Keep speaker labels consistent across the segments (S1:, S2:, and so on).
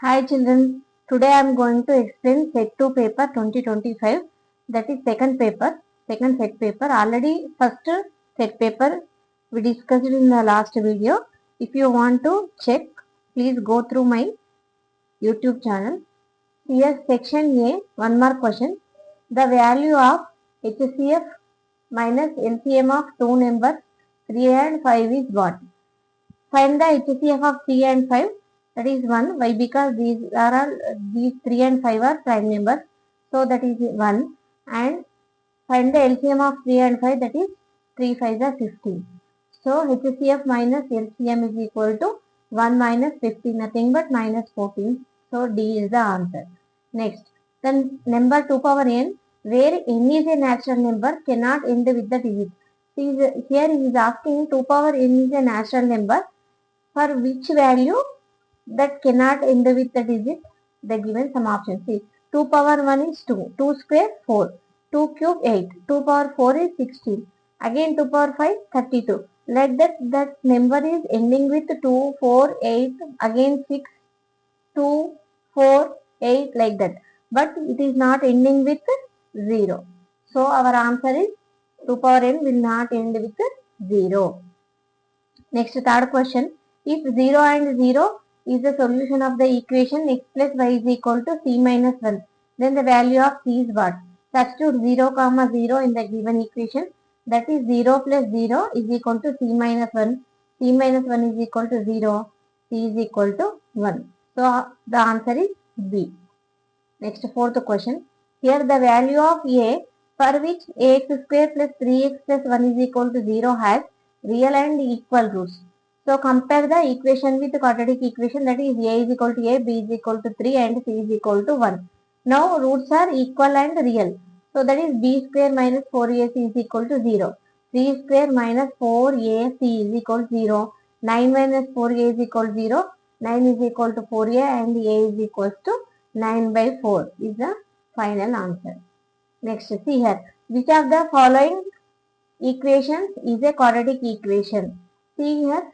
S1: Hi children, today I am going to explain set 2 paper 2025, that is second set paper. Already first set paper we discussed in the last video. If you want to check, please go through my YouTube channel. Here section A, one more question. The value of HCF minus LCM of two numbers 3 and 5 is what? Find the HCF of 3 and 5, that is 1. Why? Because these 3 and 5 are prime numbers, so that is 1. And find the LCM of 3 and 5, that is 3 5 are 15. So HCF minus LCM is equal to 1 minus 15, nothing but minus 14. So D is the answer. Next, then number 2 power n, where n is a natural number, cannot end with the digit. See, here he is asking 2 power n is a natural number, for which value that cannot end with the digit, the given some options. See, 2 power 1 is 2, 2 square 4, 2 cube 8, 2 power 4 is 16, again 2 power 5 32. Like that number is ending with 2, 4, 8, again 6, 2, 4, 8, like that. But it is not ending with 0. So our answer is 2 power n will not end with 0. Next, third question. If 0 and 0 is the solution of the equation x plus y is equal to c minus 1, then the value of c is what? Substitute 0 comma 0 in the given equation, that is 0 plus 0 is equal to c minus 1, c minus 1 is equal to 0, c is equal to 1. So the answer is B. Next, fourth question. Here the value of a for which ax square plus 3x plus 1 is equal to 0 has real and equal roots. So compare the equation with the quadratic equation, that is a is equal to a, b is equal to 3 and c is equal to 1. Now roots are equal and real. So that is b square minus 4ac is equal to 0. 3 square minus 4ac is equal to 0. 9 minus 4a is equal to 0. 9 is equal to 4a and a is equal to 9 by 4 is the final answer. Next, see here. Which of the following equations is a quadratic equation? See here.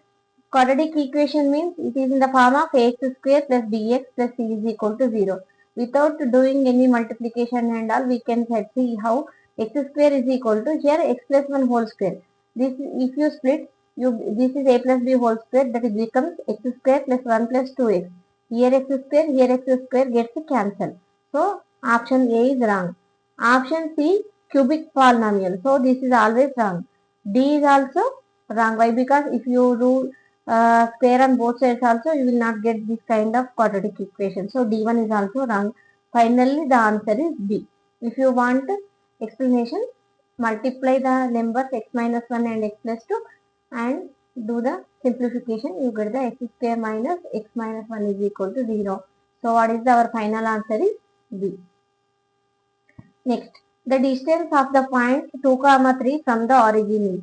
S1: Quadratic equation means it is in the form of ax square plus bx plus c is equal to 0. Without doing any multiplication and all, we can see how x square is equal to, here x plus 1 whole square. This, if you split, this is a plus b whole square, that it becomes x square plus 1 plus 2x. Here x square gets cancelled. So option A is wrong. Option C, cubic polynomial. So this is always wrong. D is also wrong. Why? Because if you do square on both sides also, you will not get this kind of quadratic equation. So D1 is also wrong. Finally, the answer is B. If you want explanation, multiply the numbers x minus 1 and x plus 2 and do the simplification. You get the x square minus x minus 1 is equal to 0. So what is our final answer is B. Next, the distance of the point 2, 3 from the origin is.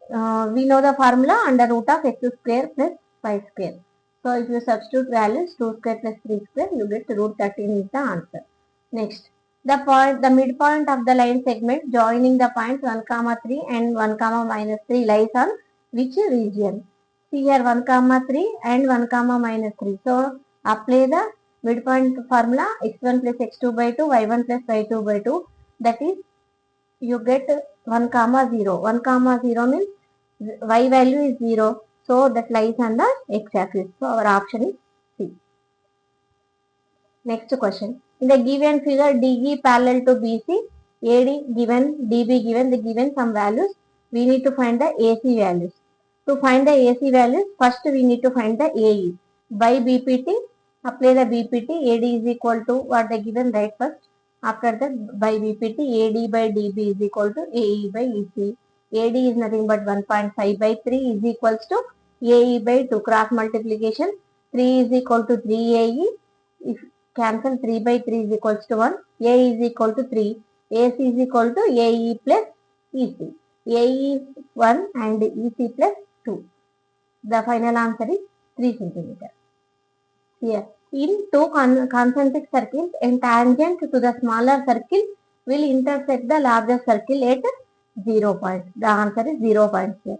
S1: We know the formula under root of x square plus 5 square. So if you substitute values 2 square plus 3 square, you get root 13 is the answer. Next, the midpoint of the line segment joining the points 1, 3 and 1, minus 3 lies on which region? See here 1, 3 and 1, minus 3. So apply the midpoint formula x1 plus x2 by 2, y1 plus y2 by 2. That is, you get 1, 0. 1, 0 means y value is 0. So that lies on the x-axis. So our option is C. Next question. In the given figure, DE parallel to BC, AD given, DB given, the given some values. We need to find the AC values. To find the AC values, first we need to find the AE. By BPT, apply the BPT. AD is equal to what the given, right first. After that, by BPT, AD by DB is equal to AE by EC. AD is nothing but 1.5 by 3 is equals to AE by 2. Cross multiplication. 3 is equal to 3AE. If cancel, 3 by 3 is equals to 1. A is equal to 3. AC is equal to AE plus EC. AE is 1 and EC plus 2. The final answer is 3 centimeter. Here, in two concentric circles, a tangent to the smaller circle will intersect the larger circle at 0 point. The answer is 0 point here.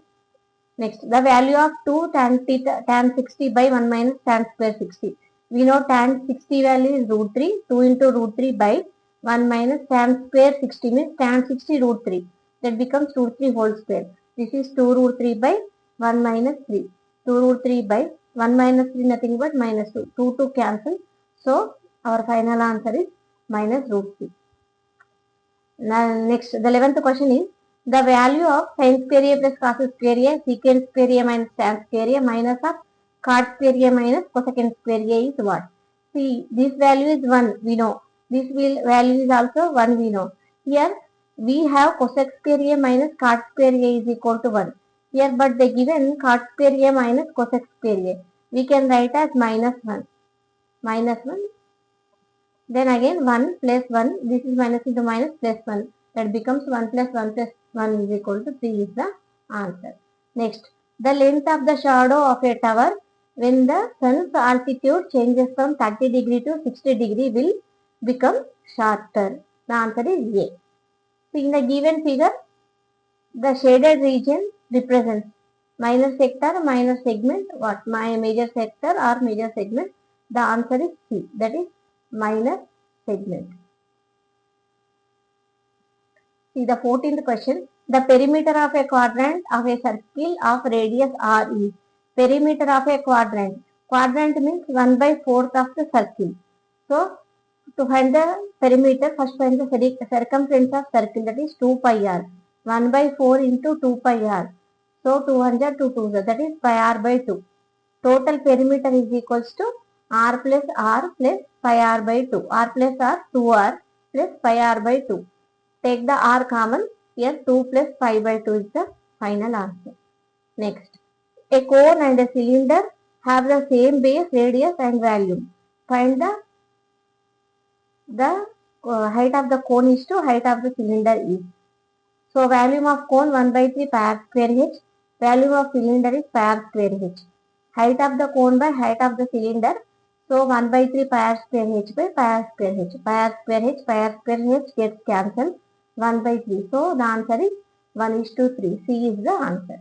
S1: Next, the value of 2 tan 60 by 1 minus tan square 60. We know tan 60 value is root 3. 2 into root 3 by 1 minus tan square 60 means tan 60 root 3. That becomes root 3 whole square. This is 2 root 3 by 1 minus 3. 2 root 3 by 1 minus 3 nothing but minus 2. 2 to cancel. So our final answer is minus root 3. Now next, the 11th question is the value of sin square a plus cos square a, secant square a minus tan square a minus of cot square a minus cosecant square a is what? See, this value is 1, we know. This value is also 1, we know. Here we have cosec square a minus cot square a is equal to 1. Here, but they given cot square a minus cosec square a. We can write as minus 1. Minus 1. Then again 1 plus 1, this is minus into minus plus 1. That becomes 1 plus 1 plus 1 is equal to 3 is the answer. Next, the length of the shadow of a tower when the sun's altitude changes from 30 degree to 60 degree will become shorter. The answer is A. So in the given figure, the shaded region represents minus sector, minus segment, what? My major sector or major segment. The answer is C. That is minus segment. See the 14th question. The perimeter of a quadrant of a circle of radius r is. Perimeter of a quadrant. Quadrant means 1 by 4th of the circle. So to find the perimeter, first find the circumference of circle, that is 2 pi r. 1 by 4 into 2 pi r. So 200 to 2, that is pi r by 2. Total perimeter is equals to r plus pi r by 2. R plus r, 2r plus pi r by 2. Take the r common. Here 2 plus pi by 2 is the final answer. Next, a cone and a cylinder have the same base, radius and volume. Find the height of the cone is to height of the cylinder is. So volume of cone 1 by 3 pi r square h. Volume of cylinder is pi r square h. Height of the cone by height of the cylinder. So 1 by 3 pi r square h by pi r square h. Pi r square h, pi r square h gets cancelled. 1 by 3. So the answer is 1 is to 3. C is the answer.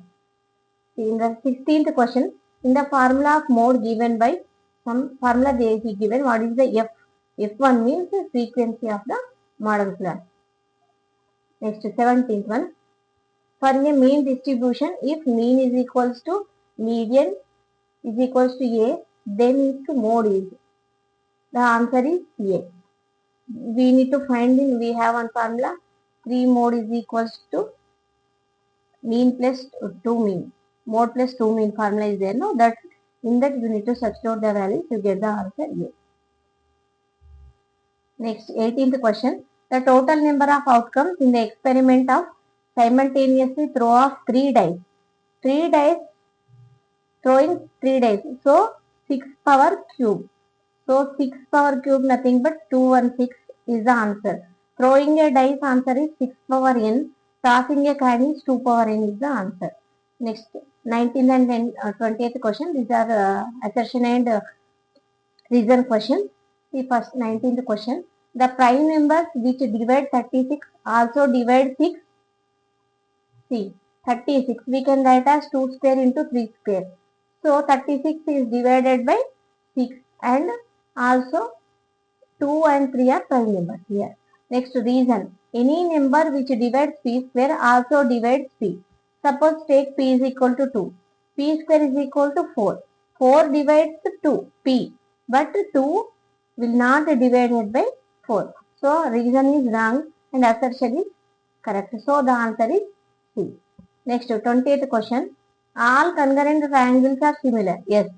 S1: See in the 16th question, in the formula of mode given by some formula they is given, what is the F? F1 means the frequency of the model class. Next, 17th one. For a mean distribution, if mean is equals to median is equals to A, then its mode is. The answer is A. We need to find in, we have one formula, 3 mode is equals to mean plus 2 mean. Mode plus 2 mean formula is there. No, that in that you need to substitute the values to get the answer A. Next, 18th question. The total number of outcomes in the experiment of simultaneously throw of 3 dice. 3 dice, throwing 3 dice. So, 6 power cube. So, 6 power cube nothing but 216 is the answer. Throwing a dice answer is 6 power n. Tossing a coin is 2 power n is the answer. Next, 19th and 20th question. These are assertion and reason questions. See first 19th question. The prime numbers which divide 36 also divide 6. See 36 we can write as 2 square into 3 square. So 36 is divided by 6 and also 2 and 3 are prime numbers here. Next reason. Any number which divides p square also divides p. Suppose take p is equal to 2. P square is equal to 4. 4 divides 2 p. But 2 will not divided by 4. So reason is wrong and assertion is correct. So the answer is C. Next 20th question. All concurrent triangles are similar. Yes.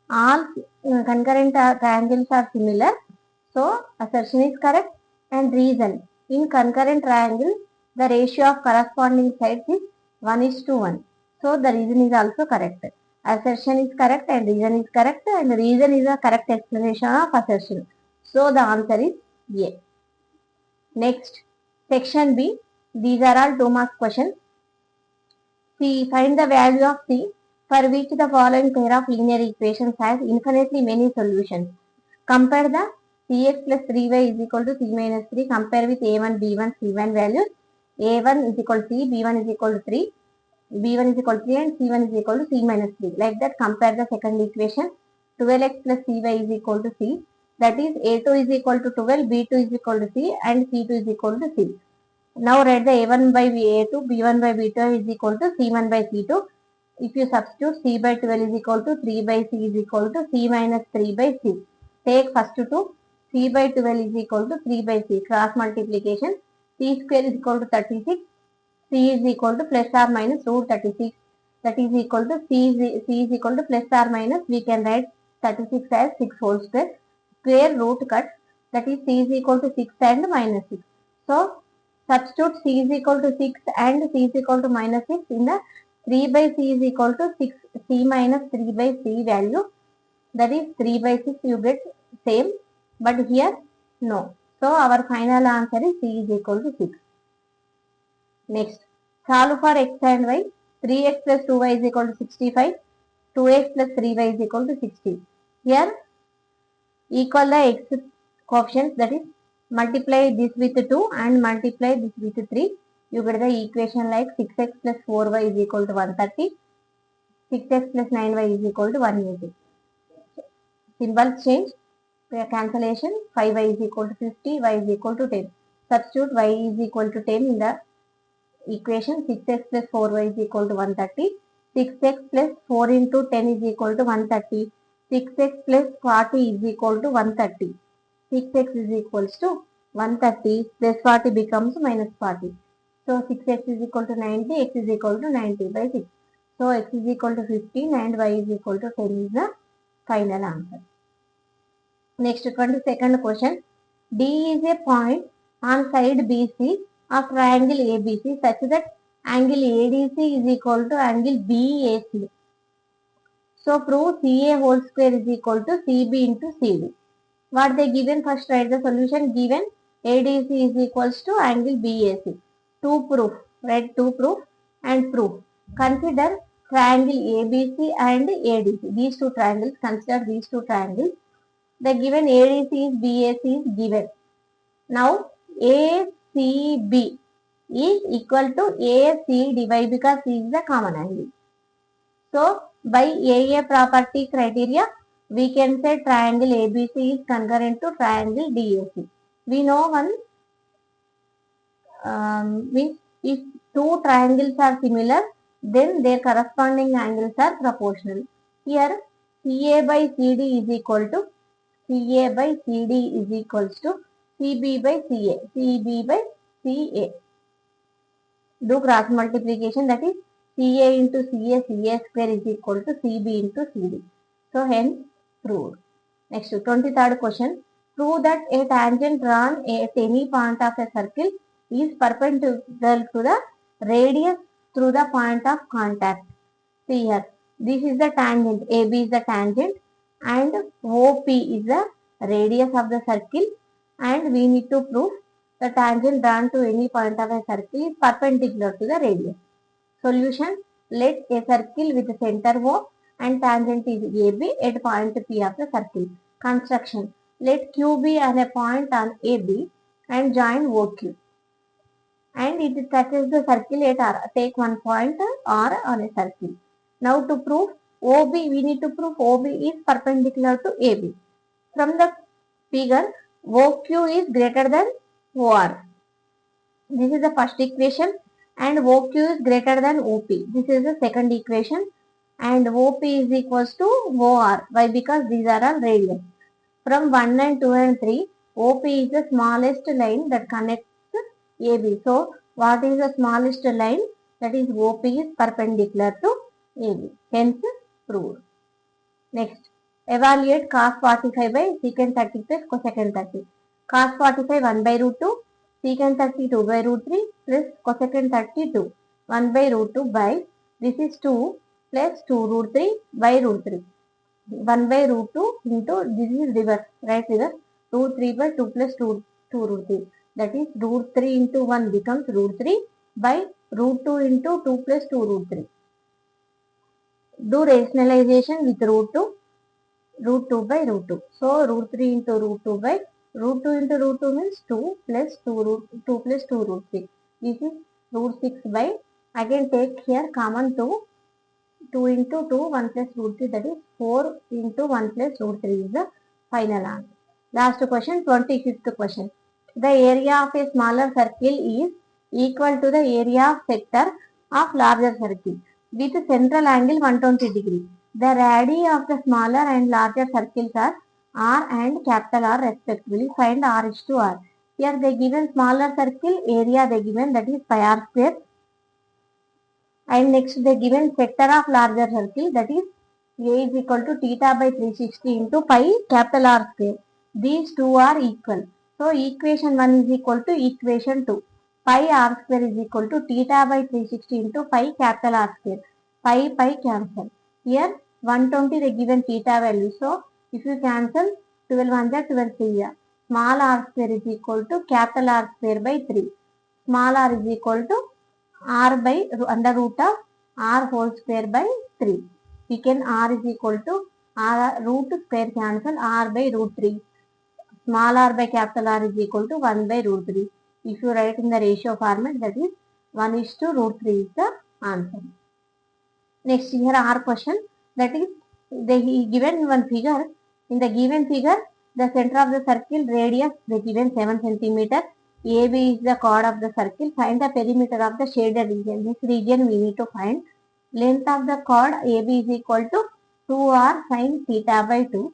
S1: All concurrent triangles are similar. So assertion is correct and reason. In concurrent triangle, the ratio of corresponding sides is 1 is to 1. So the reason is also correct. Assertion is correct and reason is correct and reason is a correct explanation of assertion. So the answer is A. Next, section B. These are all 2 marks questions. C. Find the value of C for which the following pair of linear equations has infinitely many solutions. Compare the Cx plus 3y is equal to C minus 3. Compare with A1, B1, C1 values. A1 is equal to C, B1 is equal to 3. B1 is equal to 3 and C1 is equal to C minus 3. Like that, compare the second equation. 12x plus cy is equal to c. That is a2 is equal to 12, b2 is equal to c and c2 is equal to c. Now write the a1 by a2, b1 by b2 is equal to c1 by c2. If you substitute, c by 12 is equal to 3 by c is equal to c minus 3 by c. Take first two, c by 12 is equal to 3 by c. Cross multiplication, c square is equal to 36, c is equal to plus or minus root 36. That is equal to c is equal to plus or minus, we can write 36 as 6 whole square. Square root cut, that is c is equal to 6 and minus 6. So substitute c is equal to 6 and c is equal to minus 6 in the 3 by c is equal to 6 c minus 3 by c value. That is 3 by 6 you get same, but here no. So our final answer is c is equal to 6. Next, solve for x and y. 3x plus 2y is equal to 65. 2x plus 3y is equal to 60. Here equal the x coefficients, that is multiply this with 2 and multiply this with 3. You get the equation like 6x plus 4y is equal to 130. 6x plus 9y is equal to 180. Symbols change. Cancellation. 5y is equal to 50. Y is equal to 10. Substitute y is equal to 10 in the equation. 6x plus 4y is equal to 130. 6x plus 4 into 10 is equal to 130. 6x plus 40 is equal to 130. 6x is equals to 130 plus 40 becomes minus 40. So 6x is equal to 90, x is equal to 90 by 6. So x is equal to 15 and y is equal to 10 is the final answer. Next, 22nd question. D is a point on side BC of triangle ABC such that angle ADC is equal to angle BAC. So prove CA whole square is equal to CB into CD. What they given? First write the solution. Given ADC is equals to angle BAC. Two proof. Write two proof and proof. Consider triangle ABC and ADC. These two triangles. Consider these two triangles. The given ADC is BAC is given. Now ACB is equal to ACD. Why? Because C is the common angle. So by AA property criteria, we can say triangle ABC is congruent to triangle DAC. We know one means if two triangles are similar, then their corresponding angles are proportional. Here CA by CD is equal to CA by CD is equals to CB by CA, CB by CA. Do cross multiplication, that is CA into CA, CA square is equal to CB into CD. So hence proved. Next, 23rd question. Prove that a tangent drawn at any point of a circle is perpendicular to the radius through the point of contact. See here, this is the tangent, AB is the tangent and OP is the radius of the circle, and we need to prove the tangent drawn to any point of a circle is perpendicular to the radius. Solution. Let a circle with center O and tangent is AB at point P of the circle. Construction. Let Q be on a point on AB and join OQ. And it touches the circle at R. Take one point R on a circle. Now to prove OB, we need to prove OB is perpendicular to AB. From the figure, OQ is greater than OR. This is the first equation, and OQ is greater than OP. This is the second equation, and OP is equals to OR. Why? Because these are all radius. From 1 and 2 and 3, OP is the smallest line that connects AB. So what is the smallest line? That is OP is perpendicular to AB. Hence proved. Next, evaluate cos 45 by secant 30 plus cosecant 30. Cos 45 1 by root 2, secant 30 2 by root 3 plus cosecant 32 1 by root 2 by, this is 2 plus 2 root 3 by root 3. 1 by root 2 into, this is reverse, right reverse, root 3 by 2 plus 2 root 3. That is root 3 into 1 becomes root 3 by root 2 into 2 plus 2 root 3. Do rationalization with root 2 by root 2. So root 3 into root 2 by root 2 into root 2 means 2 plus 2 root 2 plus 2 root 3. This is root 6 by, again take here common 2 2 into 2, 1 plus root 3, that is 4 into 1 plus root 3 is the final answer. Last question, 25th question. The area of a smaller circle is equal to the area of sector of larger circle with central angle 120 degree. The radii of the smaller and larger circles are R and capital R respectively. Find R is to R. Here they given smaller circle area they given, that is pi r square, and next they given sector of larger circle, that is A is equal to theta by 360 into pi capital R square. These two are equal. So equation 1 is equal to equation 2. Pi r square is equal to theta by 360 into pi capital R square. Pi cancel. Here 120 they given theta value. So if you cancel 12 1 12 3. Small r square is equal to capital R square by 3. Small r is equal to r by under root of r whole square by 3. We can r is equal to r root square cancel r by root 3. Small r by capital R is equal to 1 by root 3. If you write in the ratio format, that is 1 is to root 3 is the answer. Next here R question, that is he given one figure. In the given figure, the center of the circle radius they given 7 centimeter. AB is the chord of the circle. Find the perimeter of the shaded region. This region we need to find. Length of the chord AB is equal to 2r sin theta by 2.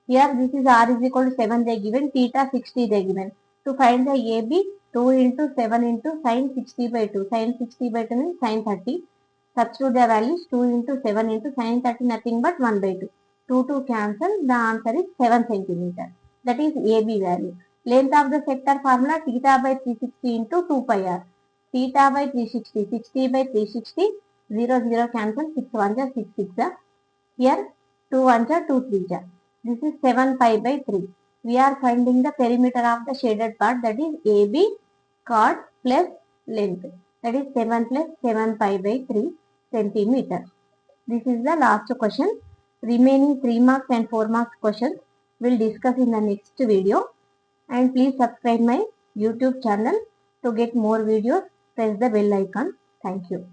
S1: Here this is r is equal to 7 they given, theta 60 they given. To find the AB, 2 into 7 into sin 60 by 2. Sin 60 by 2 means sin 30. Substitute the values, 2 into 7 into sin 30 nothing but 1 by 2. 2 cancel, the answer is 7 centimeter. That is AB value. Length of the sector formula, theta by 360 into 2 pi r. Theta by 360, 60 by 360, 0 cancel, 6 1 6 6. Here 2 1 2 3. This is 7 pi by 3. We are finding the perimeter of the shaded part, that is AB chord plus length. That is 7 plus 7 pi by 3 centimeter. This is the last question. Remaining 3 marks and 4 marks questions we'll discuss in the next video. And please subscribe my YouTube channel to get more videos. Press the bell icon. Thank you.